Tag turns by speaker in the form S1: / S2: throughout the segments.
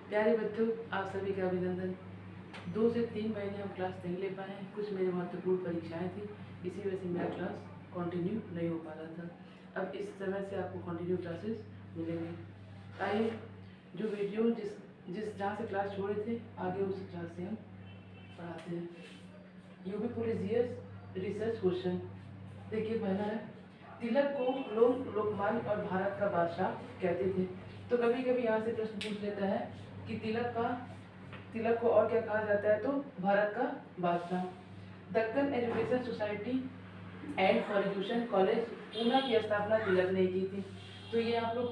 S1: प्यारे बच्चों, आप सभी का अभिनंदन। 2 से 3 महीने हम क्लास नहीं ले पाए हैं। कुछ मेरी महत्वपूर्ण परीक्षाएं थी, इसी वजह से मेरा क्लास कंटिन्यू नहीं हो पा रहा था। अब इस समय से आपको कंटिन्यू क्लासेस मिलेंगे। आइए, जो वीडियो जिस जहाँ से क्लास छोड़े थे, आगे उस क्लास से हम पढ़ाते हैं। UP police GS research question. देखिए, पहला है, तिलक को लोग लोकमान्य और भारत का बादशाह कहते थे। तो कभी कभी यहाँ से प्रश्न पूछ लेता है कि तिलक को और क्या कहा जाता है, तो भारत का बादशाह। Deccan education society and Fergusson college Poona की स्थापना तिलक ने की थी। तो ये आप लोग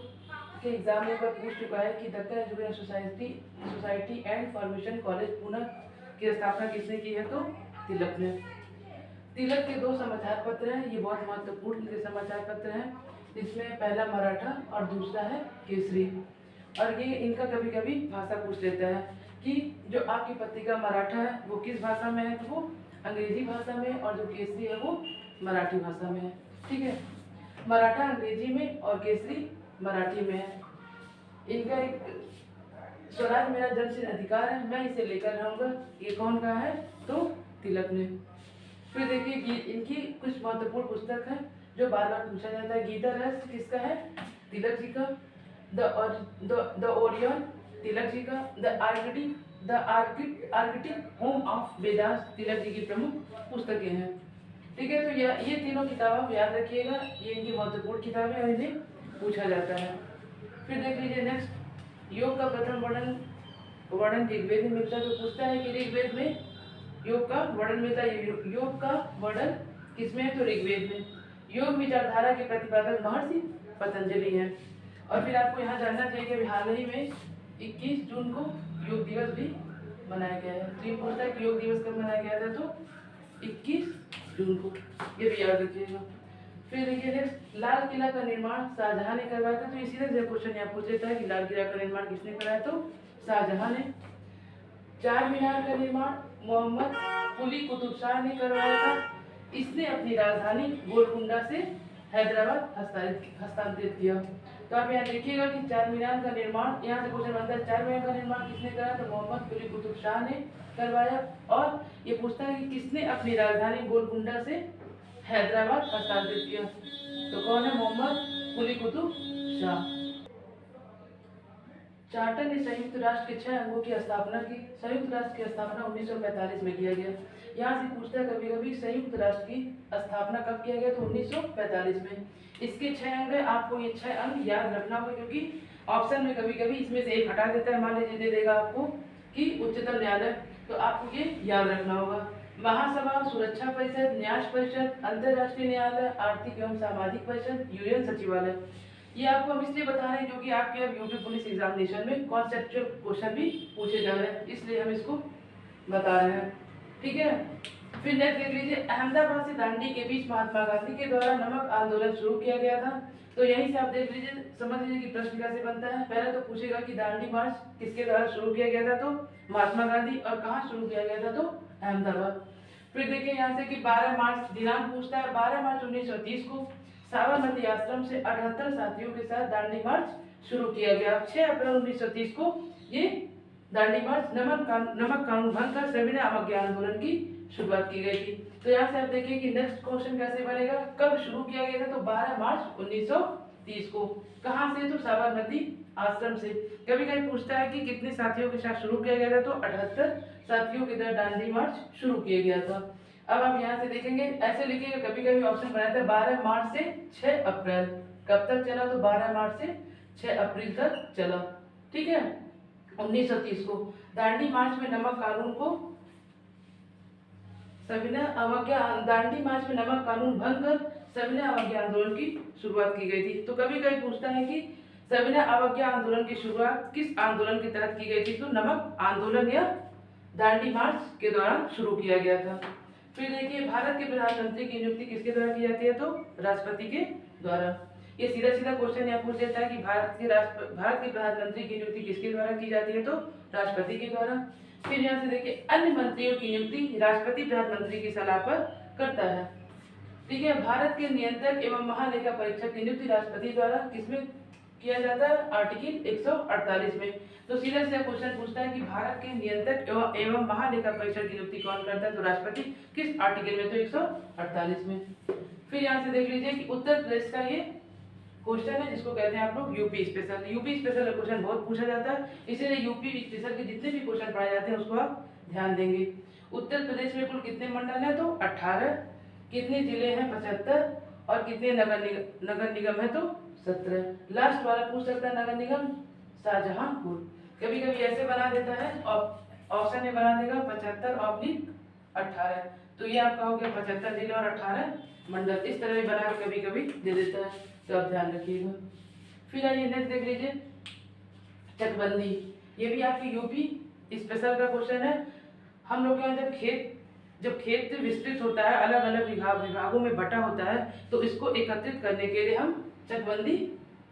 S1: के एग्जाम में पूछ चुका है कि Deccan education society and Fergusson college Poona की स्थापना किसने की है, तो तिलक ने। तिलक के 2 समाचार पत्र हैं, ये बहुत महत्वपूर्ण के समाचार पत्र हैं। इसमें पहला मराठा और दूसरा है केसरी। और ये इनका कभी कभी भाषा पूछ लेता है कि जो आपकी पत्रिका मराठा है वो किस भाषा में है, तो वो अंग्रेजी भाषा में, और जो केसरी है वो मराठी भाषा में है। ठीक है, मराठा अंग्रेजी में और केसरी मराठी में है। इनका एक स्वराज मेरा जन्मसिद्ध अधिकार है, मैं इसे लेकर रहूंगा, ये कौन कहा है, तो तिलक ने। फिर देखिए, इनकी कुछ महत्वपूर्ण पुस्तक है जो बार बार पूछा जाता है। गीता रहस्य किसका है, तिलक जी का। द ओरियन तिलक जी का। The Arctic home of Vedas Tilak ji की प्रमुख पुस्तकें हैं। ठीक है, तो ये तीनों किताब आप याद रखिएगा, ये इनकी महत्वपूर्ण किताबें और इन्हें पूछा जाता है। फिर देख लीजिए नेक्स्ट, योग का प्रथम वर्णन ऋग्वेद में मिलता है। तो पूछता है कि ऋग्वेद में योग का वर्णन मिलता है। योग का वर्णन किसमें है, तो ऋग्वेद में। योग विचारधारा के प्रतिपादक महर्षि पतंजलि हैं। और फिर आपको यहाँ जानना चाहिए कि हाल ही में 21 जून को योग दिवस भी मनाया गया है। तो ये पूछता है कि योग दिवस कब मनाया गया था, तो 21 जून को, ये भी याद रखिएगा। फिर देखिए नेक्स्ट, लाल किला का निर्माण शाहजहां ने करवाया था। तो इसी तरह से क्वेश्चन यहाँ पूछ लेता है कि लाल किला का निर्माण किसने कराया, तो शाहजहां ने। चार मीनार का निर्माण मोहम्मद कुली कुतुब शाह ने करवाया था। इसने अपनी राजधानी गोलकुंडा से हैदराबाद हस्तांतरित किया। तो आप यहाँ देखिएगा कि चार मीनार का निर्माण, यहाँ से क्वेश्चन बनता है, चार मीनार का निर्माण किसने करा, तो मोहम्मद कुली कुतुब शाह ने करवाया। और ये पूछता है कि किसने अपनी राजधानी गोलकुंडा से हैदराबाद हस्तांतरित किया, तो कौन है, मोहम्मद कुली कुतुब शाह। चार्टर ने संयुक्त राष्ट्र के 6 अंगों की स्थापना की। संयुक्त राष्ट्र की स्थापना 1945 में किया गया। यहाँ से पूछता है कभी कभी संयुक्त राष्ट्र की स्थापना कब किया गया, तो 1945 में। इसके 6 अंग है, आपको ये 6 अंग याद रखना होगा, क्योंकि ऑप्शन में कभी कभी इसमें से एक हटा देता है। मान लीजिए दे देगा आपको कि उच्चतम न्यायालय, तो आपको ये याद रखना होगा। महासभा, सुरक्षा परिषद, न्यास परिषद, अंतरराष्ट्रीय न्यायालय, आर्थिक एवं सामाजिक परिषद, यूएन सचिवालय। ये आपको हम इसलिए बता रहे हैं क्योंकि आपके अब यूपी पुलिस एग्जामिनेशन में कॉन्सेप्चुअल क्वेश्चन भी पूछे जा रहे हैं, इसलिए हम इसको बता रहे हैं। ठीक है, फिर नेक्स्ट देख लीजिए, अहमदाबाद से दांडी के बीच महात्मा गांधी के द्वारा नमक आंदोलन शुरू किया गया था। तो यहीं से आप देख लीजिए, समझ लीजिए कि प्रश्न कैसे बनता है। पहले तो पूछेगा कि दांडी मार्च किसके द्वारा शुरू किया गया था, तो महात्मा गांधी, और कहाँ शुरू किया गया था, तो अहमदाबाद। फिर देखिए यहाँ से कि 12 मार्च दिनांक पूछता है। 12 मार्च 1930 को साबरमती आश्रम से 78 साथियों के साथ दांडी मार्च शुरू किया गया। 6 अप्रैल 1930 को ये दांडी मार्च नमक कानून भंग कर सविनय अवज्ञा आंदोलन की शुरुआत की गई थी। तो यहाँ से आप देखिए कि नेक्स्ट क्वेश्चन कैसे बनेगा, कब शुरू किया गया था, तो 12 मार्च 1930 को। कहाँ से, तो साबरमती आश्रम से। कभी कभी पूछता है कि कितने साथियों के साथ शुरू किया गया था, तो 78 साथियों के साथ दांडी मार्च शुरू किया गया था। अब आप यहाँ से देखेंगे, ऐसे लिखिएगा, कभी कभी ऑप्शन बनाया था 12 मार्च से 6 अप्रैल। कब तक चला, तो 12 मार्च से 6 अप्रैल तक चला। ठीक है, 1930 को दांडी मार्च में नमक कानून को सविनय अवज्ञा, दांडी मार्च में नमक कानून भंग कर सविनय अवज्ञा आंदोलन की शुरुआत की गई थी। तो कभी कभी पूछता है कि सविनय अवज्ञा आंदोलन की शुरुआत किस आंदोलन के तहत की गई थी, तो नमक आंदोलन या दांडी मार्च के दौरान शुरू किया गया था। फिर देखिए, भारत के प्रधानमंत्री की नियुक्ति किसके द्वारा की जाती है, तो राष्ट्रपति के द्वारा। ये सीधा सीधा क्वेश्चन यहाँ पूछ लेता है कि भारत के प्रधानमंत्री की नियुक्ति किसके द्वारा की जाती है, तो राष्ट्रपति के द्वारा। फिर यहाँ से देखिए, अन्य मंत्रियों की नियुक्ति राष्ट्रपति प्रधानमंत्री की सलाह पर करता है। ठीक है, भारत के नियंत्रक एवं महालेखा परीक्षक की नियुक्ति राष्ट्रपति द्वारा किसमें किया जाता है आर्टिकल 148 में। तो सीधा सीधा क्वेश्चन पूछता है कि भारत के नियंत्रक एवं महालेखा परीक्षक की नियुक्ति कौन करता है, तो राष्ट्रपति। किस आर्टिकल में, तो 148 में। फिर यहाँ से देख लीजिए कि उत्तर प्रदेश का ये क्वेश्चन है जिसको कहते हैं आप लोग यूपी स्पेशल। यूपी स्पेशल का क्वेश्चन बहुत पूछा जाता है, इसीलिए यूपी स्पेशल के जितने भी क्वेश्चन पढ़ाए जाते हैं उसको आप ध्यान देंगे। उत्तर प्रदेश में कुल कितने मंडल हैं, तो 18। कितने जिले हैं, 75। और कितने नगर निगम है, तो 17। लास्ट वाला पूछ सकता है नगर निगम शाहजहांपुर। कभी कभी ऐसे बना देता है, ऑप्शन में बना देगा 75/18। तो ये आपका हो गया 75 जिले और 18 मंडल। इस तरह भी बना के कभी कभी दे देता है, तो आप ध्यान रखिएगा। फिर आइए नेक्स्ट देख लीजिए चकबंदी। ये भी आपकी यूपी स्पेशल का क्वेश्चन है। हम लोग के यहाँ जब खेत विस्तृत होता है, अलग अलग विभागों में बटा होता है, तो इसको एकत्रित करने के लिए हम चकबंदी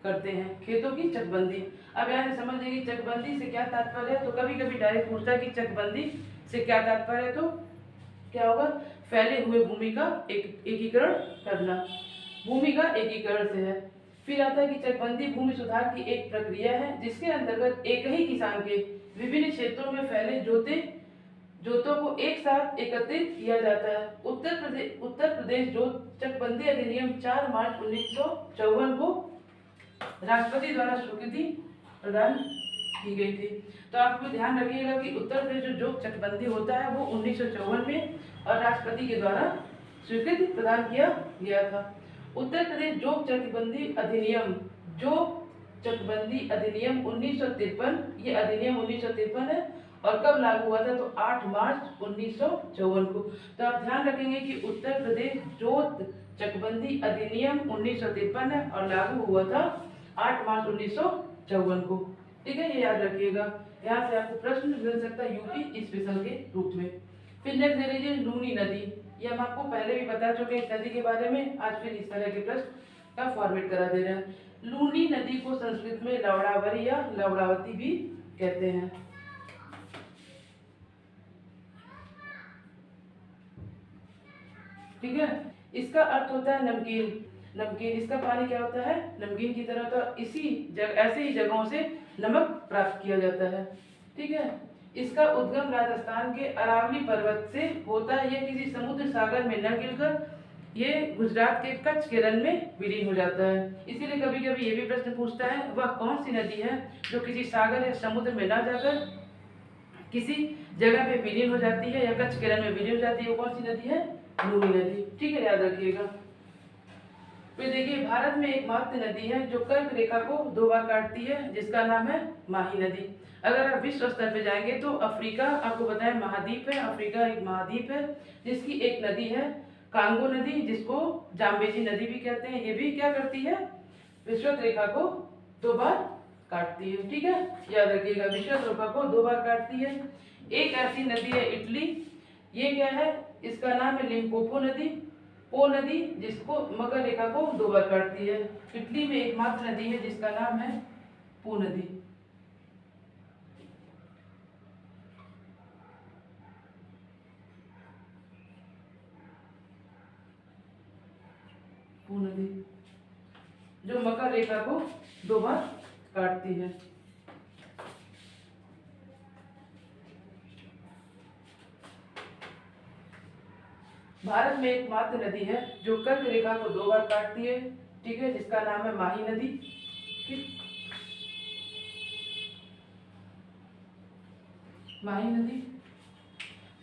S1: करते हैं, खेतों की चकबंदी। अब यहाँ से समझ लीजिए चकबंदी से क्या तात्पर्य है। तो कभी कभी डायरेक्ट पूछता है कि चकबंदी से क्या तात्पर्य है, तो क्या होगा, फैले हुए भूमि का एकीकरण करना, भूमि का एकीकरण से है। फिर आता है कि चकबंदी भूमि सुधार की एक प्रक्रिया है जिसके अंतर्गत एक ही किसान के विभिन्न क्षेत्रों में फैले जोतों को एक साथ एकत्रित किया जाता है। उत्तर प्रदेश जोत चकबंदी अधिनियम 4 मार्च 1954 को राष्ट्रपति द्वारा स्वीकृति प्रदान की गई थी। तो आपको ध्यान रखिएगा कि उत्तर प्रदेश जो जोत चकबंदी होता है वो 1954 में और राष्ट्रपति के द्वारा स्वीकृति प्रदान किया गया था। उत्तर प्रदेश जोत चकबंदी अधिनियम 1953, ये अधिनियम 1953 है और कब लागू हुआ था, तो 8 मार्च 1954 को। तो आप ध्यान रखेंगे कि उत्तर प्रदेश जोत चकबंदी अधिनियम 1953 है और लागू हुआ था 8 मार्च 1954 को। ठीक है, ये याद रखिएगा। यहाँ से आपको प्रश्न मिल सकता है यूपी स्पेशल के रूप में। फिर नेक्स्ट दे लीजिए लूनी नदी। ये हम आपको पहले भी बता चुके हैं इस नदी के बारे में, आज फिर इस तरह के प्रश्न का फॉर्मेट करा दे रहे हैं। लूनी नदी को संस्कृत में लवड़ावरी या लवड़ावती भी कहते हैं। ठीक है, इसका अर्थ होता है नमकीन। इसका पानी क्या होता है, नमकीन की तरह। तो ऐसे ही जगहों से नमक प्राप्त किया जाता है। ठीक है, इसका उद्गम राजस्थान के अरावली पर्वत से होता है। यह किसी समुद्र सागर में न गिरकर ये गुजरात के कच्छ के रण में विलीन हो जाता है। इसीलिए कभी कभी ये भी प्रश्न पूछता है वह कौन सी नदी है जो किसी सागर या समुद्र में न जाकर किसी जगह पे विलीन हो जाती है या कच्छ के रण में विलीन हो जाती है, वो कौन सी नदी है, लूनी नदी। ठीक है, याद रखिएगा। फिर देखिए भारत में एकमात्र नदी है जो कर्क रेखा को 2 बार काटती है, जिसका नाम है माही नदी। अगर आप विश्व स्तर पे जाएंगे तो अफ्रीका, आपको बताया महाद्वीप है, अफ्रीका एक महाद्वीप है जिसकी एक नदी है कांगो नदी, जिसको जाम्बेजी नदी भी कहते हैं। ये भी क्या करती है, विषुवत रेखा को 2 बार काटती है। ठीक है, याद रखिएगा, विषुवत रेखा को 2 बार काटती है। एक ऐसी नदी है इटली, ये क्या है, इसका नाम है लिम्पोपो नदी, पो नदी, जिसको मकर रेखा को 2 बार काटती है। इटली में एकमात्र नदी है जिसका नाम है पो नदी। पो नदी जो मकर रेखा को 2 बार काटती है। भारत में एकमात्र नदी है जो कर्क रेखा को 2 बार काटती है। ठीक है, जिसका नाम है माही नदी। माही नदी।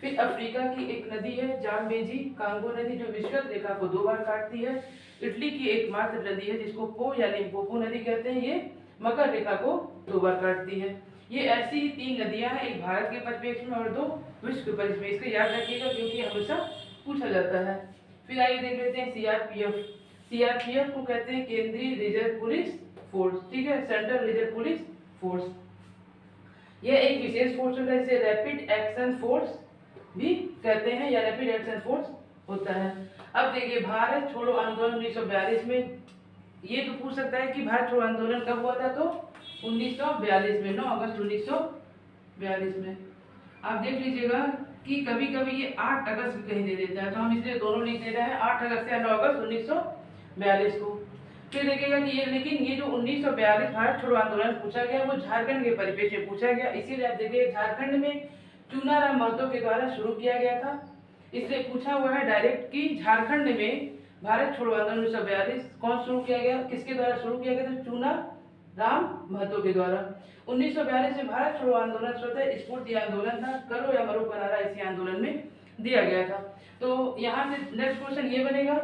S1: फिर अफ्रीका की एक नदी है जाम्बेजी कांगो नदी, जो विषुवत रेखा को 2 बार काटती है। इटली की एकमात्र नदी है जिसको पो या लिम्पोपो नदी कहते हैं, ये मकर रेखा को 2 बार काटती है। ये ऐसी 3 नदियां हैं, एक भारत के परिप्रेक्ष्य में और 2 विश्व के परिप्रेक्ष्य में। इसको याद रखिएगा क्योंकि हमेशा पूछा जाता है। फिर आइए देख लेते हैं सीआरपीएफ को कहते हैं केंद्रीय रिजर्व पुलिस फोर्स। ठीक है, सेंट्रल रिजर्व पुलिस फोर्स। यह एक विशेष फोर्स होता है, इसे रैपिड एक्शन फोर्स भी कहते हैं या रैपिड एक्शन फोर्स होता है। अब देखिए भारत छोड़ो आंदोलन 1942 में, ये तो पूछ सकता है कि भारत छोड़ो आंदोलन कब हुआ था, तो 1942 में, 9 अगस्त 1942 में। आप देख लीजिएगा कि कभी कभी ये 8 अगस्त भी कहीं दे देता है, तो हम इसलिए दोनों लिख दे रहे हैं 8 अगस्त या 9 अगस्त 1942 को। फिर देखिएगा कि ये, लेकिन ये जो 1942 भारत छोड़ो आंदोलन पूछा गया वो झारखंड के परिप्रेक्ष्य में पूछा गया, इसीलिए आप देखिए झारखंड में चूनाराम महतो के द्वारा शुरू किया गया था, इसलिए पूछा हुआ है डायरेक्ट कि झारखंड में भारत छोड़ो आंदोलन 1942 कौन शुरू किया गया, किसके द्वारा शुरू किया गया, तो चूनाराम महतो के द्वारा। 1942 में भारत छोड़ो आंदोलन स्वतः स्फूर्ति आंदोलन था, करो या मरो का नारा इसी आंदोलन में दिया गया था। तो यहाँ से नेक्स्ट क्वेश्चन ये बनेगा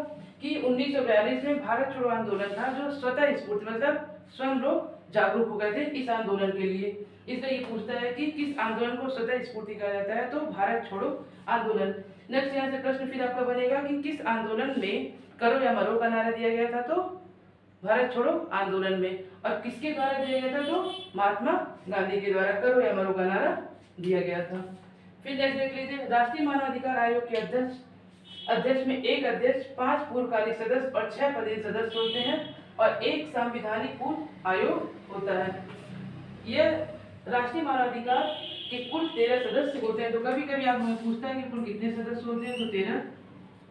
S1: कि 1942 में भारत छोड़ो आंदोलन था जो स्वतः स्फूर्ति मतलब स्वयं लोग जागरूक हो गए थे इस आंदोलन के लिए, इसलिए ये पूछता है कि किस आंदोलन को स्वतः स्फूर्ति कहा जाता है, तो भारत छोड़ो आंदोलन। नेक्स्ट यहाँ से प्रश्न फिर आपका बनेगा कि किस आंदोलन में करो या मरो का नारा दिया गया था, तो भारत छोड़ो आंदोलन में, और किसके द्वारा दिया गया था, तो महात्मा गांधी के द्वारा करो या मरो का नारा दिया गया था। फिर नेक्स्ट देख लीजिए, राष्ट्रीय मानवाधिकार आयोग के अध्यक्ष में एक अध्यक्ष, 5 पूर्णकालिक सदस्य और 6 पदेन सदस्य होते हैं और एक संवैधानिक पूर्ण आयोग होता है। यह राष्ट्रीय मानवाधिकार के कुल 13 सदस्य होते हैं। तो कभी कभी आप हमें पूछता है कि कुल कितने सदस्य होते हैं, तो 13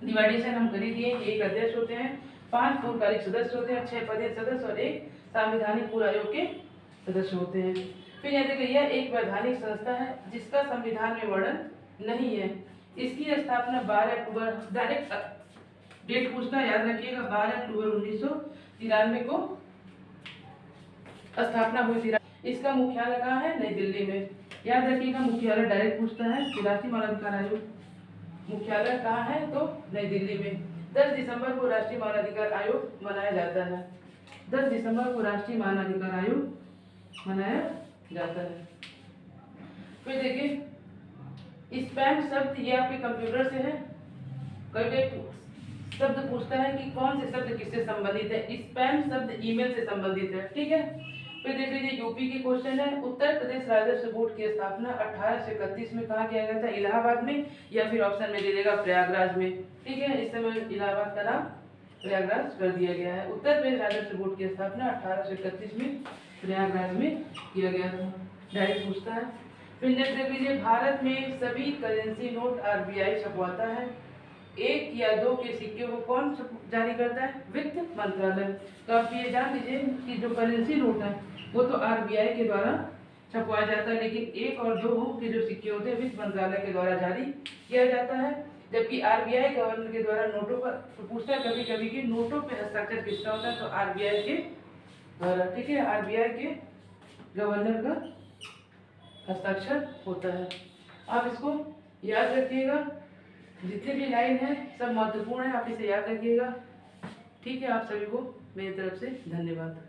S1: डिवाइडेशन हम कर ही दिए, एक अध्यक्ष होते हैं, 5 पूर्णकालिक सदस्य होते हैं, 6 पदेन सदस्य और एक संवैधानिक पूर्ण आयोग के सदस्य होते हैं। फिर यहाँ देखिए यह एक वैधानिक संस्था है जिसका संविधान में वर्णन नहीं है। इसकी स्थापना 12 अक्टूबर, डायरेक्ट डेट पूछना याद रखिएगा, 12 अक्टूबर 1993 को स्थापना हुई थी। इसका मुख्यालय कहाँ है, नई दिल्ली में, याद रखिएगा मुख्यालय डायरेक्ट पूछता है कि राष्ट्रीय मानवाधिकार आयोग मुख्यालय कहाँ है, तो नई दिल्ली में। 10 दिसंबर को राष्ट्रीय मानवाधिकार आयोग मनाया जाता है, 10 दिसंबर को राष्ट्रीय मानवाधिकार आयोग मनाया जाता है। फिर देखिए स्पैम शब्द, ये आपके कंप्यूटर से है, कई शब्द पूछता है कि कौन से शब्द किससे संबंधित है, स्पैम शब्द ईमेल से संबंधित है, ठीक है। फिर देख लीजिए यूपी के क्वेश्चन है, उत्तर प्रदेश राजस्व बोर्ड की स्थापना 1831 में कहाँ किया गया था, इलाहाबाद में, या फिर ऑप्शन में दे देगा प्रयागराज में, ठीक है। इस समय इलाहाबाद का नाम प्रयागराज कर दिया गया है। उत्तर प्रदेश राजस्व बोर्ड की स्थापना 1831 में प्रयागराज में किया गया था, डायरेक्ट पूछता है। फिर नेक्स्ट देख लीजिए, भारत में सभी करेंसी नोट आरबीआई छपवाता है, 1 या 2 के सिक्के को कौन जारी करता है, वित्त मंत्रालय। तो आप ये जान लीजिए कि जो करेंसी नोट है वो तो आरबीआई के द्वारा छपवाया जाता है, लेकिन 1 और 2 के जो सिक्के होते हैं वित्त मंत्रालय के द्वारा जारी किया जाता है। जबकि आरबीआई गवर्नर के द्वारा नोटों पर, तो पूछता है कभी कभी कि नोटों पे हस्ताक्षर किसका होता है, तो आरबीआई के द्वारा, ठीक है, आरबीआई के गवर्नर का हस्ताक्षर होता है। आप इसको याद रखिएगा, जितने भी लाइन है सब महत्वपूर्ण है, आप इसे याद रखिएगा, ठीक है। आप सभी को मेरी तरफ से धन्यवाद।